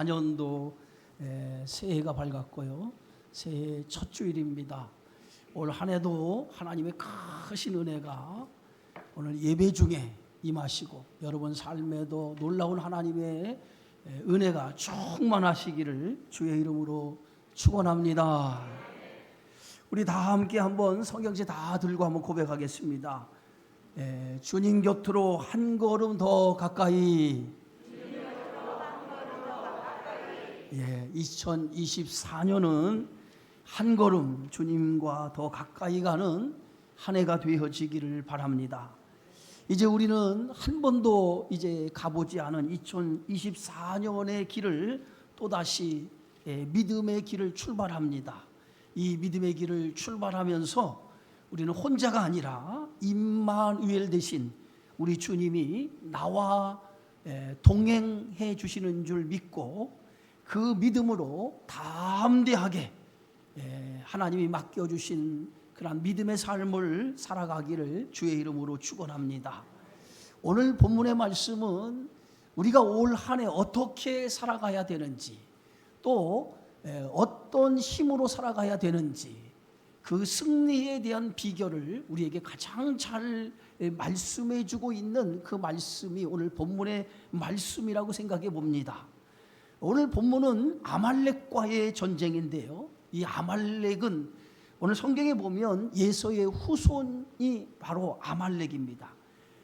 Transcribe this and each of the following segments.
4년도 새해가 밝았고요. 새해 첫 주일입니다. 올 한 해도 하나님의 크신 은혜가 오늘 예배 중에 임하시고 여러분 삶에도 놀라운 하나님의 은혜가 충만하시기를 주의 이름으로 축원합니다. 우리 다 함께 한번 성경책 다 들고 한번 고백하겠습니다. 주님 곁으로 한 걸음 더 가까이. 2024년은 한 걸음 주님과 더 가까이 가는 한 해가 되어지기를 바랍니다. 이제 우리는 한 번도 이제 가보지 않은 2024년의 길을 또다시 믿음의 길을 출발합니다. 이 믿음의 길을 출발하면서 우리는 혼자가 아니라 임마누엘 대신 우리 주님이 나와 동행해 주시는 줄 믿고 그 믿음으로 담대하게 하나님이 맡겨주신 그런 믿음의 삶을 살아가기를 주의 이름으로 축원합니다. 오늘 본문의 말씀은 우리가 올 한 해 어떻게 살아가야 되는지, 또 어떤 힘으로 살아가야 되는지, 그 승리에 대한 비결을 우리에게 가장 잘 말씀해 주고 있는 그 말씀이 오늘 본문의 말씀이라고 생각해 봅니다. 오늘 본문은 아말렉과의 전쟁인데요, 이 아말렉은 오늘 성경에 보면 예서의 후손이 바로 아말렉입니다.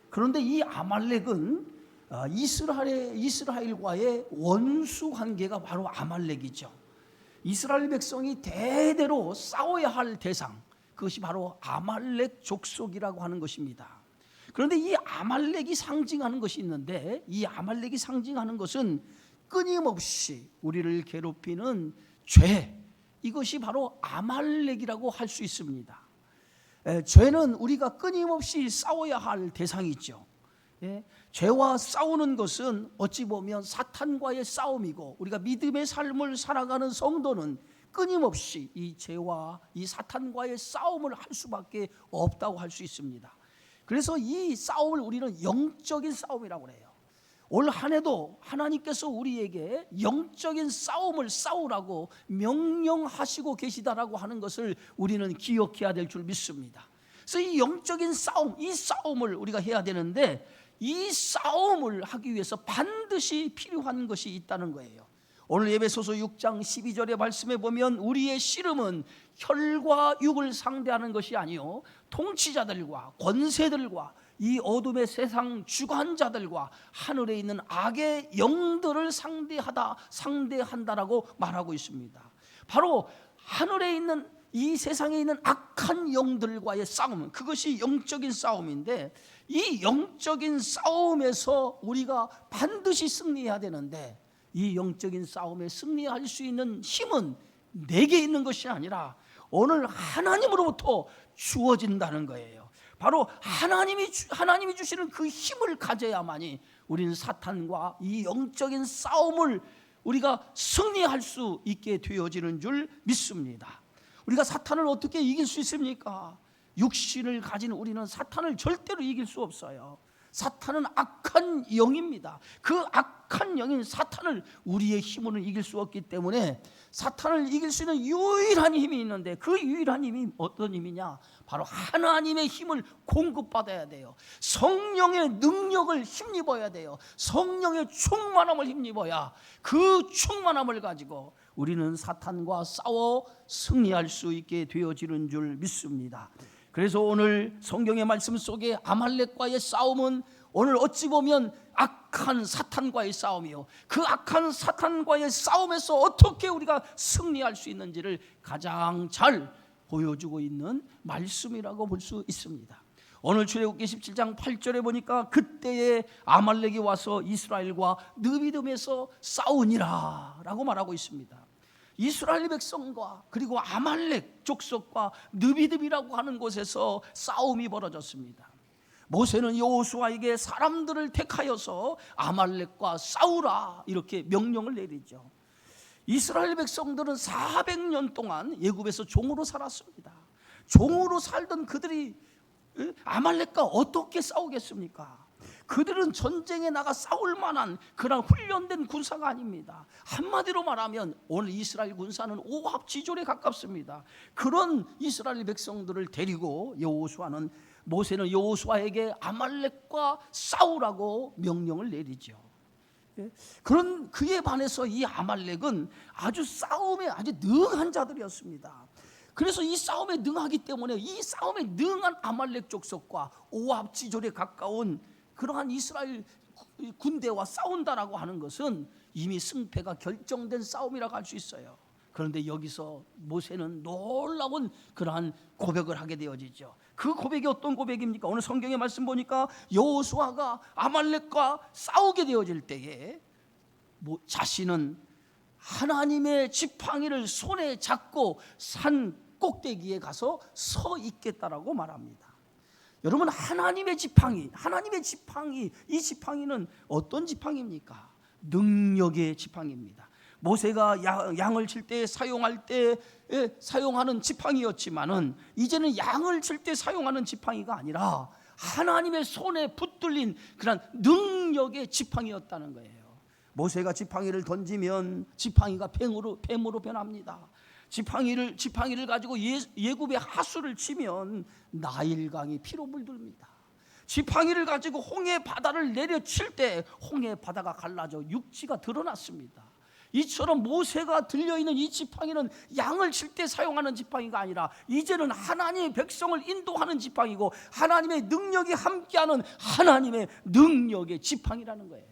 그런데 이 아말렉은 이스라엘과의 원수 관계가 바로 아말렉이죠. 이스라엘 백성이 대대로 싸워야 할 대상, 그것이 바로 아말렉 족속이라고 하는 것입니다. 그런데 이 아말렉이 상징하는 것이 있는데, 이 아말렉이 상징하는 것은 끊임없이 우리를 괴롭히는 죄, 이것이 바로 아말렉이라고 할 수 있습니다. 죄는 우리가 끊임없이 싸워야 할 대상이죠. 죄와 싸우는 것은 어찌 보면 사탄과의 싸움이고, 우리가 믿음의 삶을 살아가는 성도는 끊임없이 이 죄와 이 사탄과의 싸움을 할 수밖에 없다고 할 수 있습니다. 그래서 이 싸움을 우리는 영적인 싸움이라고 해요. 올 한 해도 하나님께서 우리에게 영적인 싸움을 싸우라고 명령하시고 계시다라고 하는 것을 우리는 기억해야 될 줄 믿습니다. 그래서 이 영적인 싸움, 이 싸움을 우리가 해야 되는데, 이 싸움을 하기 위해서 반드시 필요한 것이 있다는 거예요. 오늘 에베소서 6장 12절의 말씀에 보면 우리의 씨름은 혈과 육을 상대하는 것이 아니요 통치자들과 권세들과 이 어둠의 세상 주관자들과 하늘에 있는 악의 영들을 상대한다라고 말하고 있습니다. 바로 하늘에 있는 이 세상에 있는 악한 영들과의 싸움, 그것이 영적인 싸움인데, 이 영적인 싸움에서 우리가 반드시 승리해야 되는데, 이 영적인 싸움에 승리할 수 있는 힘은 내게 있는 것이 아니라 오늘 하나님으로부터 주어진다는 거예요. 바로 하나님이 주시는 그 힘을 가져야만이 우리는 사탄과 이 영적인 싸움을 우리가 승리할 수 있게 되어지는 줄 믿습니다. 우리가 사탄을 어떻게 이길 수 있습니까? 육신을 가진 우리는 사탄을 절대로 이길 수 없어요. 사탄은 악한 영입니다. 그 악한 영인 사탄을 우리의 힘으로는 이길 수 없기 때문에 사탄을 이길 수 있는 유일한 힘이 있는데, 그 유일한 힘이 어떤 힘이냐? 바로 하나님의 힘을 공급받아야 돼요. 성령의 능력을 힘입어야 돼요. 성령의 충만함을 힘입어야 그 충만함을 가지고 우리는 사탄과 싸워 승리할 수 있게 되어지는 줄 믿습니다. 그래서 오늘 성경의 말씀 속에 아말렉과의 싸움은 오늘 어찌 보면 악한 사탄과의 싸움이요, 그 악한 사탄과의 싸움에서 어떻게 우리가 승리할 수 있는지를 가장 잘 보여주고 있는 말씀이라고 볼 수 있습니다. 오늘 출애굽기 17장 8절에 보니까 그때에 아말렉이 와서 이스라엘과 느비딤에서 싸우니라 라고 말하고 있습니다. 이스라엘 백성과 그리고 아말렉 족속과 느비딤이라고 하는 곳에서 싸움이 벌어졌습니다. 모세는 여호수아에게 사람들을 택하여서 아말렉과 싸우라 이렇게 명령을 내리죠. 이스라엘 백성들은 400년 동안 애굽에서 종으로 살았습니다. 종으로 살던 그들이 아말렉과 어떻게 싸우겠습니까? 그들은 전쟁에 나가 싸울 만한 그런 훈련된 군사가 아닙니다. 한마디로 말하면 오늘 이스라엘 군사는 오합지졸에 가깝습니다. 그런 이스라엘 백성들을 데리고 모세는 여호수아에게 아말렉과 싸우라고 명령을 내리죠. 그런 그에 반해서 이 아말렉은 아주 싸움에 아주 능한 자들이었습니다. 그래서 이 싸움에 능하기 때문에 이 싸움에 능한 아말렉 족속과 오합지졸에 가까운 그러한 이스라엘 군대와 싸운다라고 하는 것은 이미 승패가 결정된 싸움이라고 할 수 있어요. 그런데 여기서 모세는 놀라운 그러한 고백을 하게 되어지죠. 그 고백이 어떤 고백입니까? 오늘 성경의 말씀 보니까 여호수아가 아말렉과 싸우게 되어질 때에 자신은 하나님의 지팡이를 손에 잡고 산 꼭대기에 가서 서 있겠다라고 말합니다. 여러분, 하나님의 지팡이, 이 지팡이는 어떤 지팡이입니까? 능력의 지팡이입니다. 모세가 양을 칠 때 사용할 때 사용하는 지팡이였지만은 이제는 양을 칠 때 사용하는 지팡이가 아니라 하나님의 손에 붙들린 그런 능력의 지팡이였다는 거예요. 모세가 지팡이를 던지면 지팡이가 뱀으로 변합니다. 지팡이를 가지고 예굽의 하수를 치면 나일강이 피로 물듭니다. 지팡이를 가지고 홍해 바다를 내려칠 때 홍해 바다가 갈라져 육지가 드러났습니다. 이처럼 모세가 들려있는 이 지팡이는 양을 칠 때 사용하는 지팡이가 아니라 이제는 하나님의 백성을 인도하는 지팡이고 하나님의 능력이 함께하는 하나님의 능력의 지팡이라는 거예요.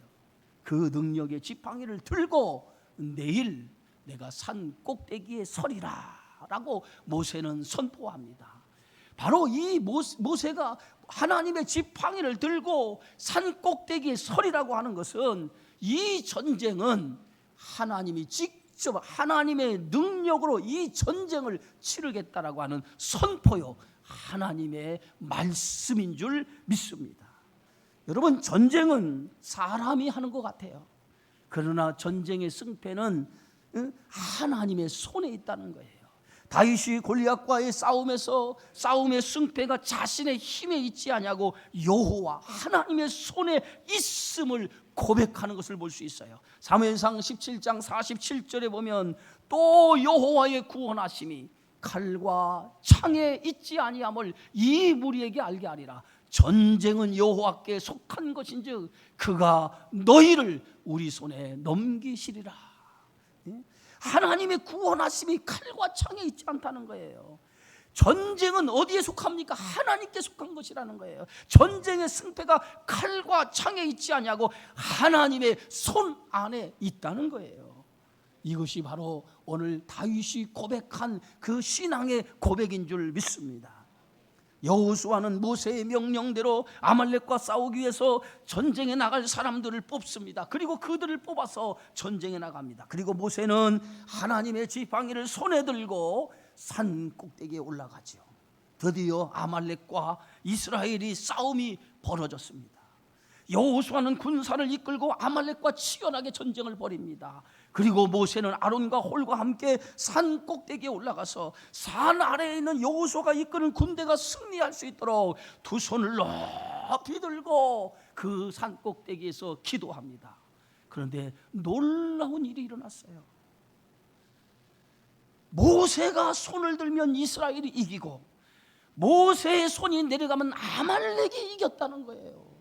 그 능력의 지팡이를 들고 내일 내가 산 꼭대기에 서리라 라고 모세는 선포합니다. 바로 이 모세가 하나님의 지팡이를 들고 산 꼭대기에 서리라고 하는 것은 이 전쟁은 하나님이 직접 하나님의 능력으로 이 전쟁을 치르겠다라고 하는 선포요, 하나님의 말씀인 줄 믿습니다. 여러분, 전쟁은 사람이 하는 것 같아요. 그러나 전쟁의 승패는 하나님의 손에 있다는 거예요. 다윗이 골리앗과의 싸움의 승패가 자신의 힘에 있지 아니하고 여호와 하나님의 손에 있음을 고백하는 것을 볼 수 있어요. 사무엘상 17장 47절에 보면 또 여호와의 구원하심이 칼과 창에 있지 아니함을 이 무리에게 알게 하리라. 전쟁은 여호와께 속한 것인즉 그가 너희를 우리 손에 넘기시리라. 하나님의 구원하심이 칼과 창에 있지 않다는 거예요. 전쟁은 어디에 속합니까? 하나님께 속한 것이라는 거예요. 전쟁의 승패가 칼과 창에 있지 않냐고 하나님의 손 안에 있다는 거예요. 이것이 바로 오늘 다윗이 고백한 그 신앙의 고백인 줄 믿습니다. 여호수아는 모세의 명령대로 아말렉과 싸우기 위해서 전쟁에 나갈 사람들을 뽑습니다. 그리고 그들을 뽑아서 전쟁에 나갑니다. 그리고 모세는 하나님의 지팡이를 손에 들고 산 꼭대기에 올라가죠. 드디어 아말렉과 이스라엘이 싸움이 벌어졌습니다. 여호수아는 군사를 이끌고 아말렉과 치열하게 전쟁을 벌입니다. 그리고 모세는 아론과 홀과 함께 산 꼭대기에 올라가서 산 아래에 있는 여호수아가 이끄는 군대가 승리할 수 있도록 두 손을 높이 들고 그 산 꼭대기에서 기도합니다. 그런데 놀라운 일이 일어났어요. 모세가 손을 들면 이스라엘이 이기고 모세의 손이 내려가면 아말렉이 이겼다는 거예요.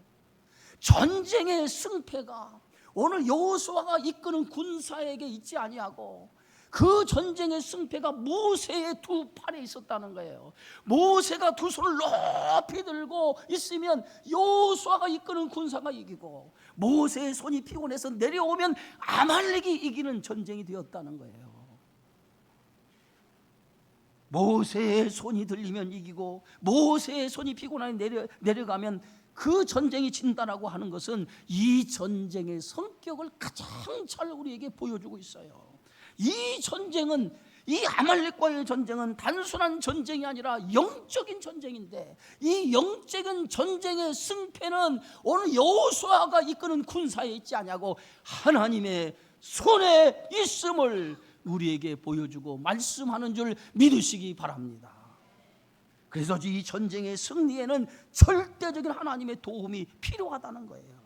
전쟁의 승패가 오늘 여호수아가 이끄는 군사에게 있지 아니하고 그 전쟁의 승패가 모세의 두 팔에 있었다는 거예요. 모세가 두 손을 높이 들고 있으면 여호수아가 이끄는 군사가 이기고 모세의 손이 피곤해서 내려오면 아말렉이 이기는 전쟁이 되었다는 거예요. 모세의 손이 들리면 이기고 모세의 손이 피곤하게 내려가면 그 전쟁이 진다라고 하는 것은 이 전쟁의 성격을 가장 잘 우리에게 보여주고 있어요. 이 전쟁은, 이 아말렉과의 전쟁은 단순한 전쟁이 아니라 영적인 전쟁인데 이 영적인 전쟁의 승패는 오늘 여호수아가 이끄는 군사에 있지 않냐고 하나님의 손에 있음을 우리에게 보여주고 말씀하는 줄 믿으시기 바랍니다. 그래서 이 전쟁의 승리에는 절대적인 하나님의 도움이 필요하다는 거예요.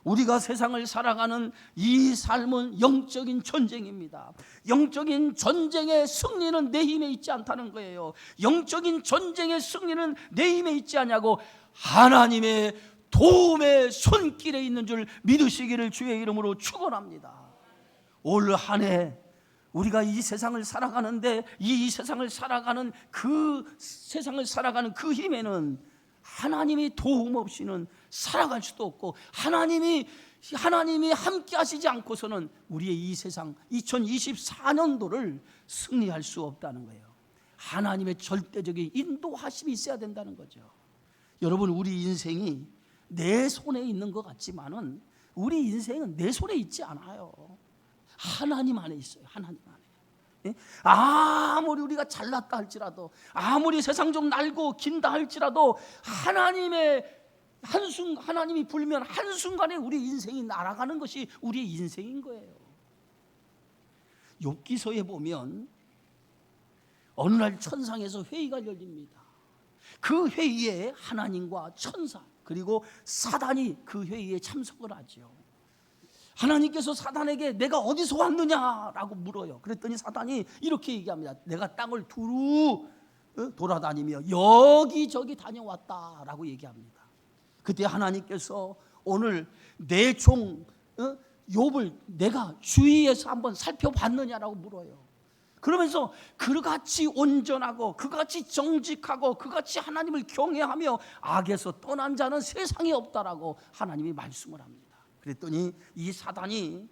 우리가 세상을 살아가는 이 삶은 영적인 전쟁입니다. 영적인 전쟁의 승리는 내 힘에 있지 않다는 거예요. 영적인 전쟁의 승리는 내 힘에 있지 않냐고 하나님의 도움의 손길에 있는 줄 믿으시기를 주의 이름으로 축원합니다. 올 한 해 우리가 이 세상을 살아가는데 이 세상을 살아가는 그 힘에는 하나님이 도움 없이는 살아갈 수도 없고 하나님이 함께 하시지 않고서는 우리의 이 세상 2024년도를 승리할 수 없다는 거예요. 하나님의 절대적인 인도하심이 있어야 된다는 거죠. 여러분, 우리 인생이 내 손에 있는 것 같지만은 우리 인생은 내 손에 있지 않아요. 하나님 안에 있어요. 하나님 안에. 아무리 우리가 잘났다 할지라도, 아무리 세상 좀 날고 긴다 할지라도 하나님이 불면 한순간에 우리 인생이 날아가는 것이 우리의 인생인 거예요. 욥기서에 보면 어느 날 천상에서 회의가 열립니다. 그 회의에 하나님과 천사 그리고 사단이 그 회의에 참석을 하죠. 하나님께서 사단에게 내가 어디서 왔느냐라고 물어요. 그랬더니 사단이 이렇게 얘기합니다. 내가 땅을 두루 돌아다니며 여기저기 다녀왔다라고 얘기합니다. 그때 하나님께서 오늘 내 종 욥을 내가 주위에서 한번 살펴봤느냐라고 물어요. 그러면서 그같이 온전하고 그같이 정직하고 그같이 하나님을 경외하며 악에서 떠난 자는 세상에 없다라고 하나님이 말씀을 합니다. 그랬더니 이 사단이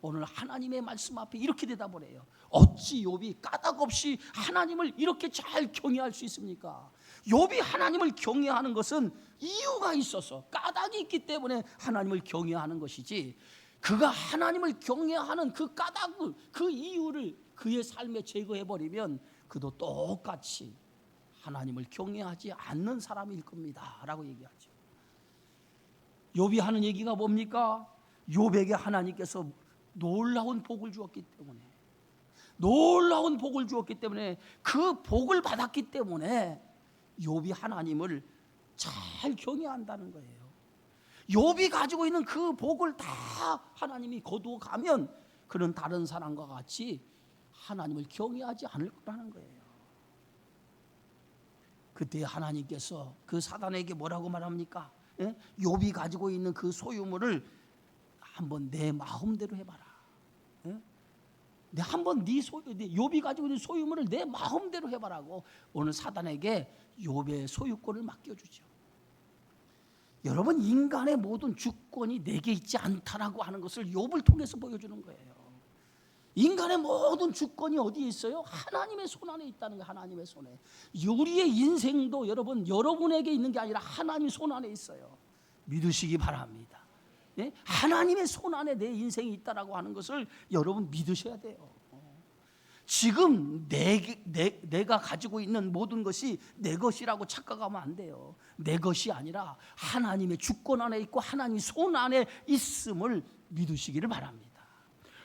오늘 하나님의 말씀 앞에 이렇게 대답을 해요. 어찌 욥이 까닭없이 하나님을 이렇게 잘 경외할 수 있습니까? 욥이 하나님을 경외하는 것은 이유가 있어서 까닭이 있기 때문에 하나님을 경외하는 것이지, 그가 하나님을 경외하는 그 까닭을, 그 이유를 그의 삶에 제거해버리면 그도 똑같이 하나님을 경외하지 않는 사람일 겁니다 라고 얘기하죠. 욥이 하는 얘기가 뭡니까? 욥에게 하나님께서 놀라운 복을 주었기 때문에 그 복을 받았기 때문에 욥이 하나님을 잘 경외한다는 거예요. 욥이 가지고 있는 그 복을 다 하나님이 거두어 가면 그는 다른 사람과 같이 하나님을 경외하지 않을 거라는 거예요. 그때 하나님께서 그 사단에게 뭐라고 말합니까? 욥이 가지고 있는 그 소유물을 한번 내 마음대로 해봐라. 한번 욥이 가지고 있는 소유물을 내 마음대로 해봐라고 오늘 사단에게 욥의 소유권을 맡겨주죠. 여러분, 인간의 모든 주권이 내게 있지 않다라고 하는 것을 욥을 통해서 보여주는 거예요. 인간의 모든 주권이 어디에 있어요? 하나님의 손 안에 있다는 거예요. 하나님의 손에. 우리의 인생도 여러분에게 있는 게 아니라 하나님의 손 안에 있어요. 믿으시기 바랍니다. 하나님의 손 안에 내 인생이 있다라고 하는 것을 여러분 믿으셔야 돼요. 지금 내가 가지고 있는 모든 것이 내 것이라고 착각하면 안 돼요. 내 것이 아니라 하나님의 주권 안에 있고 하나님의 손 안에 있음을 믿으시기를 바랍니다.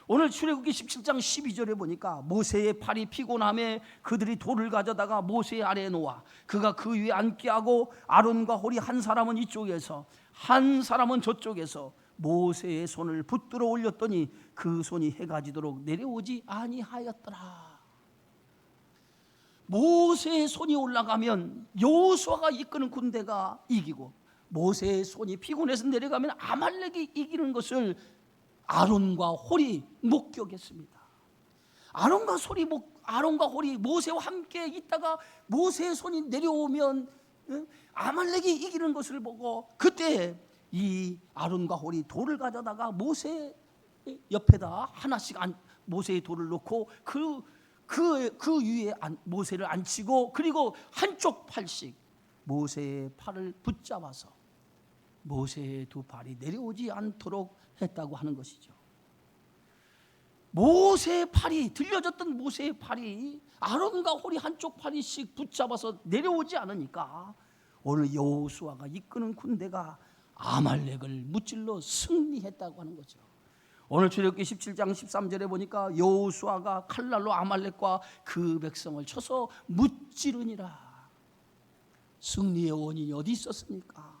오늘 출애굽기 17장 12절에 보니까 모세의 팔이 피곤함에 그들이 돌을 가져다가 모세의 아래에 놓아 그가 그 위에 앉게 하고 아론과 홀이 한 사람은 이쪽에서 한 사람은 저쪽에서 모세의 손을 붙들어 올렸더니 그 손이 해가 지도록 내려오지 아니하였더라. 모세의 손이 올라가면 여호수아가 이끄는 군대가 이기고, 모세의 손이 피곤해서 내려가면 아말렉이 이기는 것을 아론과 홀이 목격했습니다. 아론과 홀이 모세와 함께 있다가 모세의 손이 내려오면 아말렉이 이기는 것을 보고, 그때 이 아론과 홀이 돌을 가져다가 모세 옆에다 하나씩 모세의 돌을 놓고 그 위에 모세를 앉히고, 그리고 한쪽 팔씩 모세의 팔을 붙잡아서 모세의 두 팔이 내려오지 않도록 했다고 하는 것이죠. 모세의 팔이, 들려졌던 모세의 팔이 아론과 홀이 한쪽 팔이씩 붙잡아서 내려오지 않으니까 오늘 여호수아가 이끄는 군대가 아말렉을 무찔러 승리했다고 하는 거죠. 오늘 출애굽기 17장 13절에 보니까 여호수아가 칼날로 아말렉과 그 백성을 쳐서 무찌르니라. 승리의 원인이 어디 있었습니까?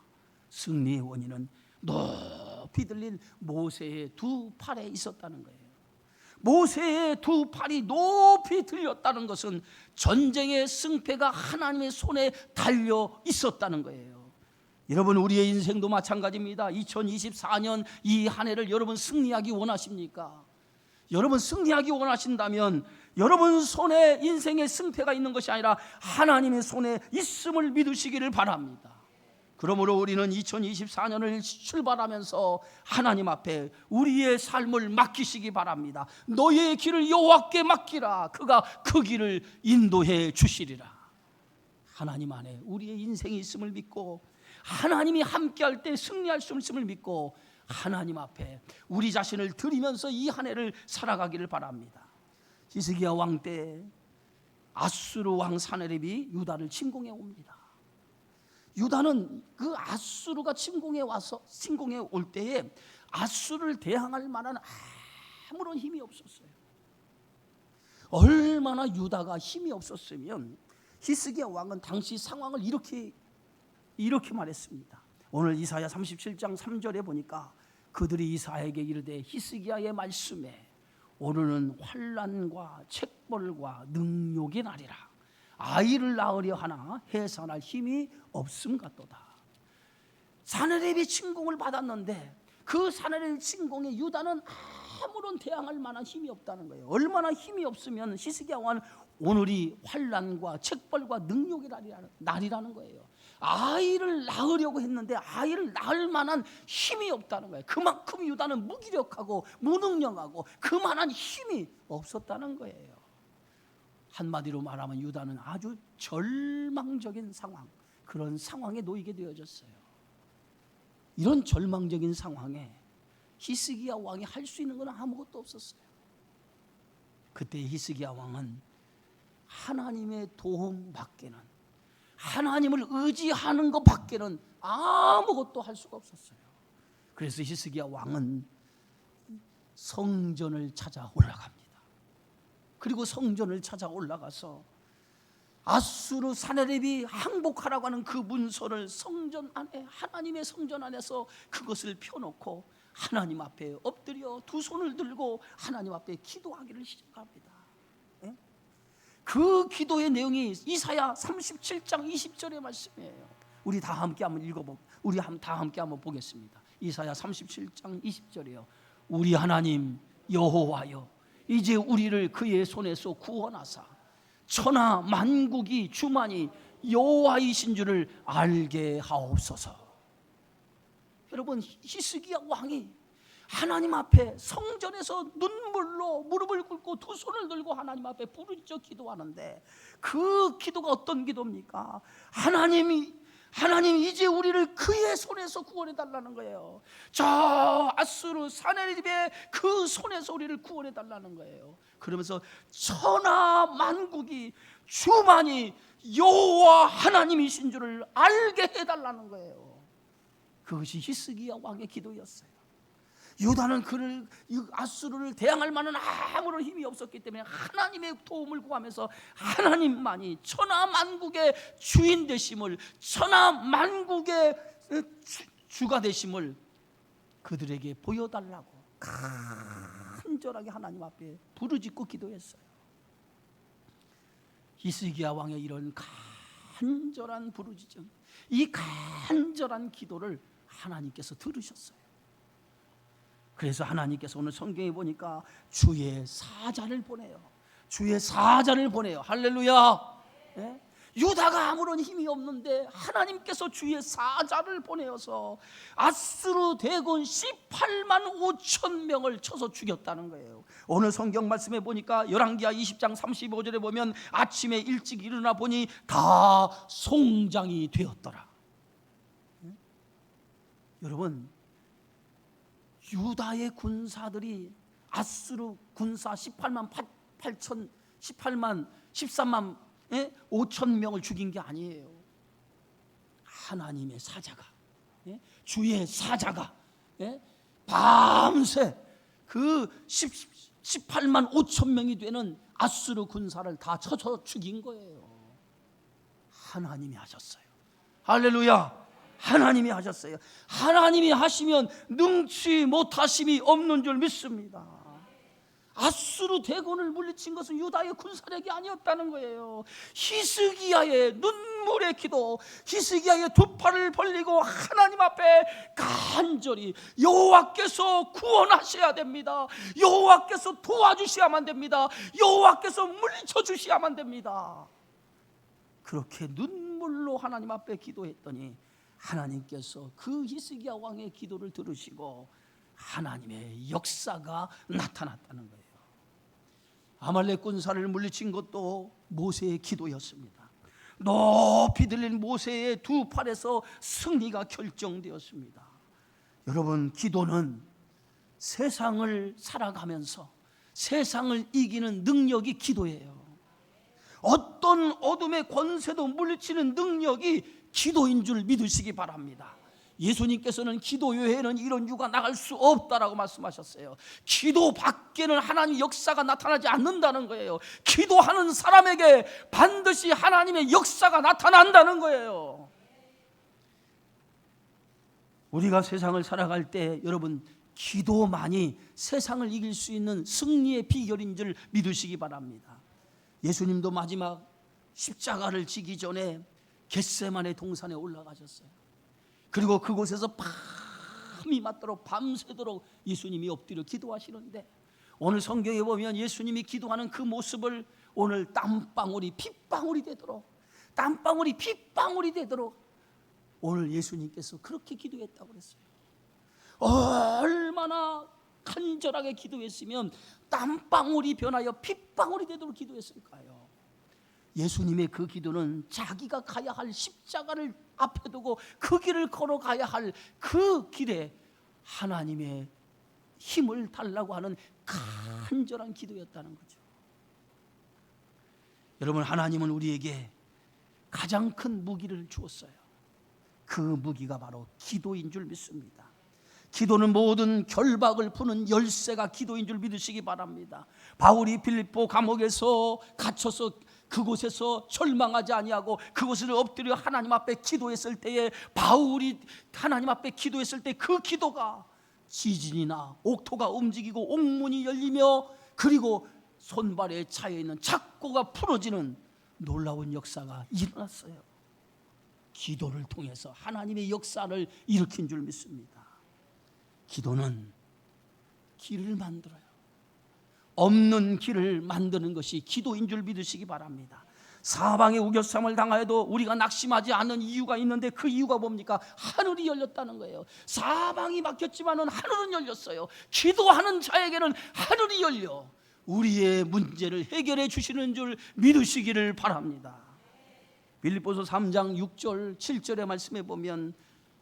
승리의 원인은 높이 들린 모세의 두 팔에 있었다는 거예요. 모세의 두 팔이 높이 들렸다는 것은 전쟁의 승패가 하나님의 손에 달려 있었다는 거예요. 여러분, 우리의 인생도 마찬가지입니다. 2024년 이 한 해를 여러분 승리하기 원하십니까? 여러분 승리하기 원하신다면 여러분 손에 인생의 승패가 있는 것이 아니라 하나님의 손에 있음을 믿으시기를 바랍니다. 그러므로 우리는 2024년을 출발하면서 하나님 앞에 우리의 삶을 맡기시기 바랍니다. 너의 길을 여호와께 맡기라. 그가 그 길을 인도해 주시리라. 하나님 안에 우리의 인생이 있음을 믿고 하나님이 함께할 때 승리할 수 있음을 믿고 하나님 앞에 우리 자신을 드리면서 이 한 해를 살아가기를 바랍니다. 히스기야 왕 때 아수르 왕 사네립이 유다를 침공해 옵니다. 유다는 그 아수르가 침공해 올 때에 아수르를 대항할 만한 아무런 힘이 없었어요. 얼마나 유다가 힘이 없었으면 히스기야 왕은 당시 상황을 이렇게 말했습니다. 오늘 이사야 37장 3절에 보니까 그들이 이사야에게 이르되 히스기야의 말씀에 오늘은 환난과 책벌과 능욕이 나리라. 아이를 낳으려 하나 해산할 힘이 없음 같도다. 사네립이 침공을 받았는데 그 사네립 침공에 유다는 아무런 대항할 만한 힘이 없다는 거예요. 얼마나 힘이 없으면 히스기야 왕은 오늘이 환난과 책벌과 능욕의 날이라는 거예요. 아이를 낳으려고 했는데 아이를 낳을 만한 힘이 없다는 거예요. 그만큼 유다는 무기력하고 무능력하고 그만한 힘이 없었다는 거예요. 한마디로 말하면 유다는 아주 절망적인 상황, 그런 상황에 놓이게 되어졌어요. 이런 절망적인 상황에 히스기야 왕이 할 수 있는 건 아무것도 없었어요. 그때 히스기야 왕은 하나님의 도움 밖에는, 하나님을 의지하는 것 밖에는 아무것도 할 수가 없었어요. 그래서 히스기야 왕은 성전을 찾아 올라갑니다. 그리고 성전을 찾아 올라가서 아수르 사네립이 항복하라고 하는 그 문서를 성전 안에, 하나님의 성전 안에서 그것을 펴놓고 하나님 앞에 엎드려 두 손을 들고 하나님 앞에 기도하기를 시작합니다. 그 기도의 내용이 이사야 37장 20절의 말씀이에요. 우리 다 함께 한번 우리 다 함께 한번 보겠습니다. 이사야 37장 20절이에요. 우리 하나님 여호와여, 이제 우리를 그의 손에서 구원하사 천하 만국이 주만이 여호와이신 줄을 알게 하옵소서. 여러분, 히스기야 왕이 하나님 앞에 성전에서 눈물로 무릎을 꿇고 두 손을 들고 하나님 앞에 부르짖어 기도하는데 그 기도가 어떤 기도입니까? 하나님 이제 우리를 그의 손에서 구원해 달라는 거예요. 저 아수르 사네립의 그 손에서 우리를 구원해 달라는 거예요. 그러면서 천하 만국이 주만이 여호와 하나님이신 줄을 알게 해달라는 거예요. 그것이 히스기야 왕의 기도였어요. 유다는 아수르를 대항할 만한 아무런 힘이 없었기 때문에 하나님의 도움을 구하면서 하나님만이 천하 만국의 주인 되심을, 천하 만국의 주가 되심을 그들에게 보여달라고 간절하게 하나님 앞에 부르짖고 기도했어요. 히스기야 왕의 이런 간절한 부르짖음, 이 간절한 기도를 하나님께서 들으셨어요. 그래서 하나님께서 오늘 성경에 보니까 주의 사자를 보내요. 주의 사자를 보내요. 할렐루야. 네? 유다가 아무런 힘이 없는데 하나님께서 주의 사자를 보내어서 아수르 대군 18만 5천 명을 쳐서 죽였다는 거예요. 오늘 성경 말씀에 보니까 열왕기하 20장 35절에 보면 아침에 일찍 일어나 보니 다 송장이 되었더라. 네? 여러분, 유다의 군사들이 아수르 군사 13만 5천 명을 죽인 게 아니에요. 하나님의 사자가, 주의 사자가 밤새 그 18만 5천 명이 되는 아수르 군사를 다 쳐서 죽인 거예요. 하나님이 하셨어요. 할렐루야. 하나님이 하셨어요. 하나님이 하시면 능치 못하심이 없는 줄 믿습니다. 아수르 대군을 물리친 것은 유다의 군사력이 아니었다는 거예요. 히스기야의 눈물의 기도, 히스기야의 두 팔을 벌리고 하나님 앞에 간절히 여호와께서 구원하셔야 됩니다. 여호와께서 도와주셔야만 됩니다. 여호와께서 물리쳐 주셔야만 됩니다. 그렇게 눈물로 하나님 앞에 기도했더니 하나님께서 그 히스기야 왕의 기도를 들으시고 하나님의 역사가 나타났다는 거예요. 아말렉 군사를 물리친 것도 모세의 기도였습니다. 높이 들린 모세의 두 팔에서 승리가 결정되었습니다. 여러분, 기도는 세상을 살아가면서 세상을 이기는 능력이 기도예요. 어떤 어둠의 권세도 물리치는 능력이 기도인 줄 믿으시기 바랍니다. 예수님께서는 기도 외에는 이런 유가 나갈 수 없다라고 말씀하셨어요. 기도 밖에는 하나님의 역사가 나타나지 않는다는 거예요. 기도하는 사람에게 반드시 하나님의 역사가 나타난다는 거예요. 우리가 세상을 살아갈 때 여러분, 기도만이 세상을 이길 수 있는 승리의 비결인 줄 믿으시기 바랍니다. 예수님도 마지막 십자가를 지기 전에 겟세마네 동산에 올라가셨어요. 그리고 그곳에서 밤이 맞도록 밤새도록 예수님이 엎드려 기도하시는데, 오늘 성경에 보면 예수님이 기도하는 그 모습을 오늘 땀방울이 핏방울이 되도록, 땀방울이 핏방울이 되도록 오늘 예수님께서 그렇게 기도했다고 그랬어요. 얼마나 간절하게 기도했으면 땀방울이 변하여 핏방울이 되도록 기도했을까요? 예수님의 그 기도는 자기가 가야 할 십자가를 앞에 두고 그 길을 걸어가야 할 그 길에 하나님의 힘을 달라고 하는 간절한 기도였다는 거죠. 여러분, 하나님은 우리에게 가장 큰 무기를 주었어요. 그 무기가 바로 기도인 줄 믿습니다. 기도는 모든 결박을 푸는 열쇠가 기도인 줄 믿으시기 바랍니다. 바울이 빌립보 감옥에서 갇혀서 그곳에서 절망하지 아니하고 그곳을 엎드려 하나님 앞에 기도했을 때에, 바울이 하나님 앞에 기도했을 때 그 기도가 지진이나 옥토가 움직이고 옥문이 열리며 그리고 손발에 차여있는 착고가 풀어지는 놀라운 역사가 일어났어요. 기도를 통해서 하나님의 역사를 일으킨 줄 믿습니다. 기도는 길을 만들어요. 없는 길을 만드는 것이 기도인 줄 믿으시기 바랍니다. 사방에 우겨쌈을 당하여도 우리가 낙심하지 않는 이유가 있는데, 그 이유가 뭡니까? 하늘이 열렸다는 거예요. 사방이 막혔지만은 하늘은 열렸어요. 기도하는 자에게는 하늘이 열려 우리의 문제를 해결해 주시는 줄 믿으시기를 바랍니다. 빌립보서 3장 6절 7절의 말씀에 보면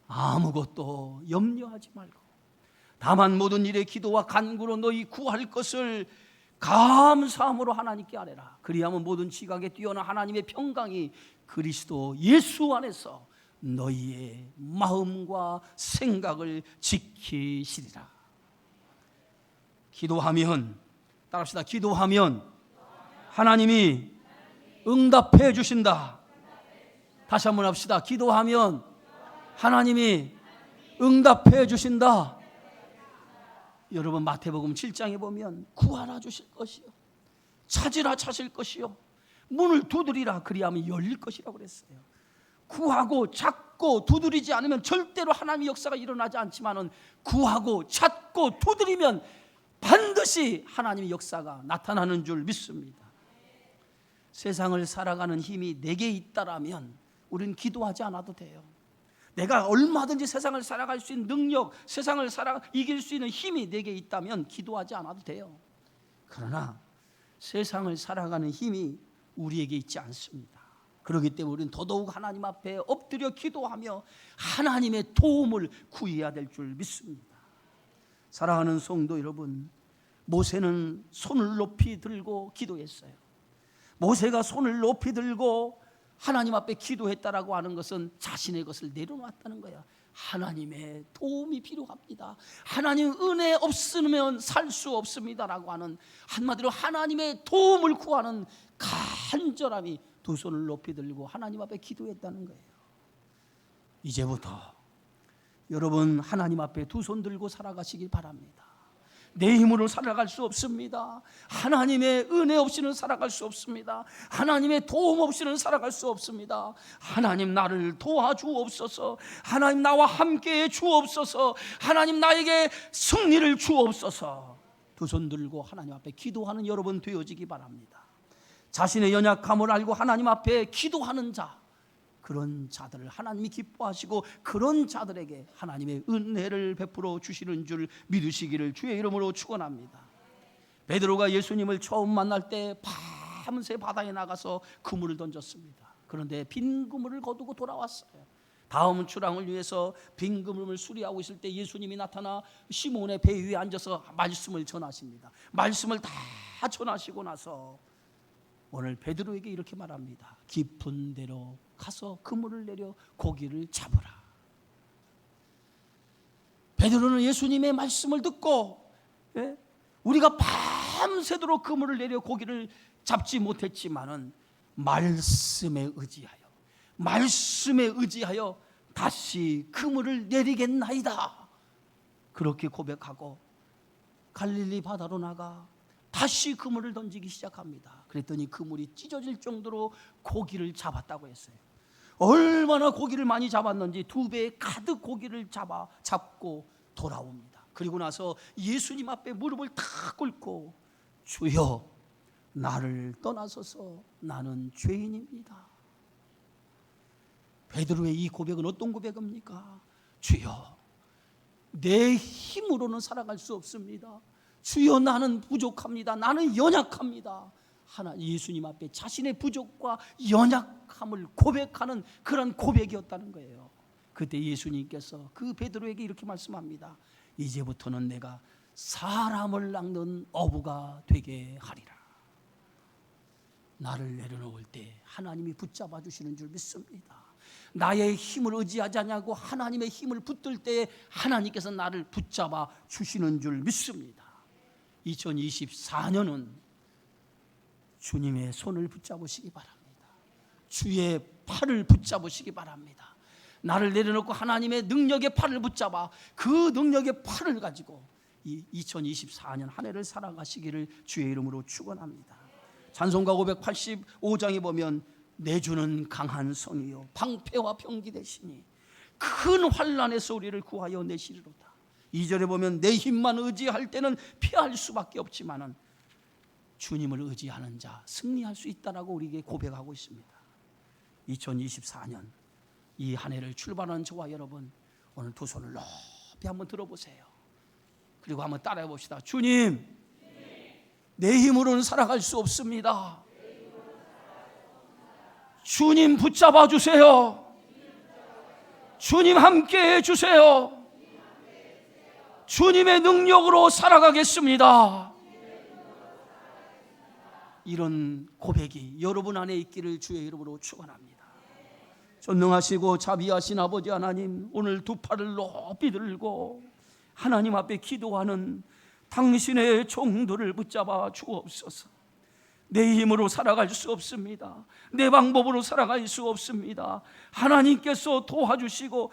아무것도 염려하지 말고 다만 모든 일에 기도와 간구로 너희 구할 것을 감사함으로 하나님께 아뢰라. 그리하면 모든 지각에 뛰어난 하나님의 평강이 그리스도 예수 안에서 너희의 마음과 생각을 지키시리라. 기도하면, 따라합시다. 기도하면 하나님이 응답해 주신다. 다시 한번 합시다. 기도하면 하나님이 응답해 주신다. 여러분, 마태복음 7장에 보면 구하라 주실 것이요, 찾으라 찾을 것이요, 문을 두드리라 그리하면 열릴 것이라고 그랬어요. 구하고 찾고 두드리지 않으면 절대로 하나님의 역사가 일어나지 않지만은 구하고 찾고 두드리면 반드시 하나님의 역사가 나타나는 줄 믿습니다. 세상을 살아가는 힘이 내게 있다라면 우리는 기도하지 않아도 돼요. 내가 얼마든지 세상을 살아갈 수 있는 능력, 세상을 이길 수 있는 힘이 내게 있다면 기도하지 않아도 돼요. 그러나 세상을 살아가는 힘이 우리에게 있지 않습니다. 그렇기 때문에 우리는 더더욱 하나님 앞에 엎드려 기도하며 하나님의 도움을 구해야 될 줄 믿습니다. 사랑하는 성도 여러분, 모세는 손을 높이 들고 기도했어요. 모세가 손을 높이 들고 하나님 앞에 기도했다라고 하는 것은 자신의 것을 내려놨다는 거야. 하나님의 도움이 필요합니다. 하나님 은혜 없으면 살 수 없습니다라고 하는, 한마디로 하나님의 도움을 구하는 간절함이 두 손을 높이 들고 하나님 앞에 기도했다는 거예요. 이제부터 여러분 하나님 앞에 두 손 들고 살아가시길 바랍니다. 내 힘으로 살아갈 수 없습니다. 하나님의 은혜 없이는 살아갈 수 없습니다. 하나님의 도움 없이는 살아갈 수 없습니다. 하나님 나를 도와주옵소서. 하나님 나와 함께해 주옵소서. 하나님 나에게 승리를 주옵소서. 두 손 들고 하나님 앞에 기도하는 여러분 되어지기 바랍니다. 자신의 연약함을 알고 하나님 앞에 기도하는 자, 그런 자들을 하나님이 기뻐하시고 그런 자들에게 하나님의 은혜를 베풀어 주시는 줄 믿으시기를 주의 이름으로 축원합니다. 베드로가 예수님을 처음 만날 때 밤새 바다에 나가서 그물을 던졌습니다. 그런데 빈 그물을 거두고 돌아왔어요. 다음 출항을 위해서 빈 그물을 수리하고 있을 때 예수님이 나타나 시몬의 배 위에 앉아서 말씀을 전하십니다. 말씀을 다 전하시고 나서 오늘 베드로에게 이렇게 말합니다. 깊은 데로 가서 그물을 내려 고기를 잡으라. 베드로는 예수님의 말씀을 듣고 우리가 밤새도록 그물을 내려 고기를 잡지 못했지만은 말씀에 의지하여 다시 그물을 내리겠나이다. 그렇게 고백하고 갈릴리 바다로 나가 다시 그물을 던지기 시작합니다. 그랬더니 그물이 찢어질 정도로 고기를 잡았다고 했어요. 얼마나 고기를 많이 잡았는지 2배 가득 고기를 잡고 돌아옵니다. 그리고 나서 예수님 앞에 무릎을 탁 꿇고 주여 나를 떠나소서 나는 죄인입니다. 베드로의 이 고백은 어떤 고백입니까? 주여 내 힘으로는 살아갈 수 없습니다. 주여 나는 부족합니다. 나는 연약합니다. 예수님 앞에 자신의 부족과 연약함을 고백하는 그런 고백이었다는 거예요. 그때 예수님께서 그 베드로에게 이렇게 말씀합니다. 이제부터는 내가 사람을 낚는 어부가 되게 하리라. 나를 내려놓을 때 하나님이 붙잡아 주시는 줄 믿습니다. 나의 힘을 의지하지 않냐고 하나님의 힘을 붙들 때 하나님께서 나를 붙잡아 주시는 줄 믿습니다. 2024년은 주님의 손을 붙잡으시기 바랍니다. 주의 팔을 붙잡으시기 바랍니다. 나를 내려놓고 하나님의 능력의 팔을 붙잡아 그 능력의 팔을 가지고 이 2024년 한 해를 살아가시기를 주의 이름으로 축원합니다. 찬송가 585장에 보면 내 주는 강한 성이요 방패와 병기 되시니 큰 환난에서 우리를 구하여 내시리로다. 2절에 보면 내 힘만 의지할 때는 피할 수밖에 없지만은 주님을 의지하는 자 승리할 수 있다라고 우리에게 고백하고 있습니다. 2024년 이 한 해를 출발하는 저와 여러분 오늘 두 손을 높이 한번 들어보세요. 그리고 한번 따라해 봅시다. 주님, 내 힘으로는 살아갈 수 없습니다. 주님 붙잡아 주세요. 주님 함께 해 주세요. 주님의 능력으로 살아가겠습니다. 이런 고백이 여러분 안에 있기를 주의 이름으로 축원합니다. 전능하시고 자비하신 아버지 하나님, 오늘 두 팔을 높이 들고 하나님 앞에 기도하는 당신의 종들을 붙잡아 주옵소서. 내 힘으로 살아갈 수 없습니다. 내 방법으로 살아갈 수 없습니다. 하나님께서 도와주시고